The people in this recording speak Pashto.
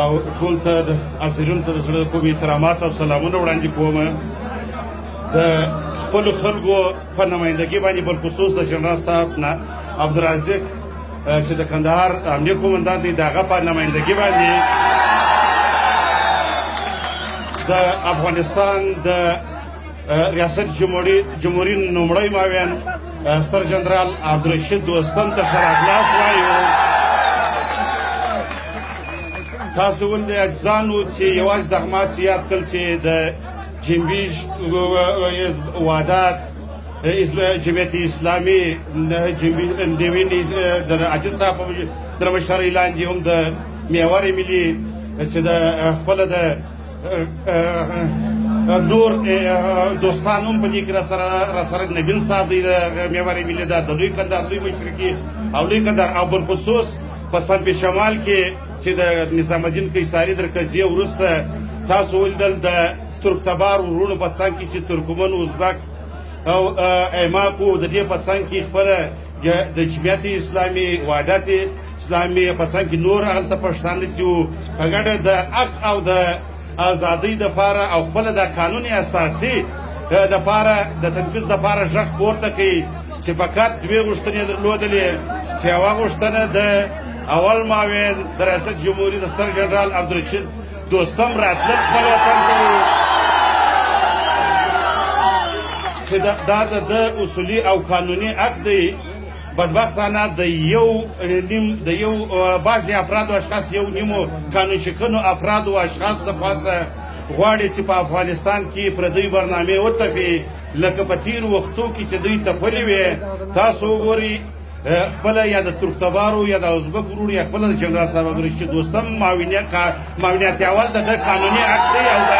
او ټول ته د حاضرینو ته د زړه کوم احترامات او سلامونه وړاندې کوم. د خپلو خلکو په نمایندګۍ باندې بالخصوص د جنرال صاحب عبدالرازق چې د کندهار امنیه قومندان دی، د هغه په نمایندګۍ باندې د افغانستان د ریاست جمهوریت لومړی معاون ستر جنرال عبدالرشید دوستم ته ښه راغلاست وایو. تاسو ولې اجزانو چې یوازې دغه مات یاد کړل چې د جنبي وحدات جمعیت اسلامي نوین د عاجز صاحب د مشرۍ لاندې هم د محور ملي چې د خپله د نور دوستان هم په دې کې راسره نبیل صاحب دی د محور ملي د لوی کندهار لوی مشرقي او لوی کندهار او بالخصوص په سنبې شمال کې چې د نظام الدین قیصاري د قضیې وروسته تاسو ولیدل د ترکتبار ورونو په څنګ کې چې ترکمن ازبک او ایماکو د دې په څنګ کې خپله د جمعیت اسلامي وحدت اسلامي په څنګ کې نور هلته پښتانه چې وو په ګډه د حق او د ازادۍ دپاره او خپله د قانون اساسي دپاره د تنفیذ دپاره غږ پورته کوي چې فقط دوې غوښتنې درلودلې چې یوه غوښتنه د اول معاون د ریاست جمهوریت د ستر جنرال عبدالرشید دوستم راتلل خپل وطن ته و چې دا د اصولي او قانوني حق دی. بدبختانه د یو بعضې افرادو اشخاص یو نیمو قانون شکنو افرادو اشخاصو دخوا څخه غواړي چې په افغانستان کې پردۍ برنامې وتپي لکه په تېرو وختو کې چې دوی تپلې وې. تاسو وګورئ خپله یا د ترکتبارو یا د ازبک ورونو یا خپله د جنرال صاحب عبدالرشید دوستم معاونیت اول د ده قانوني حق دی او د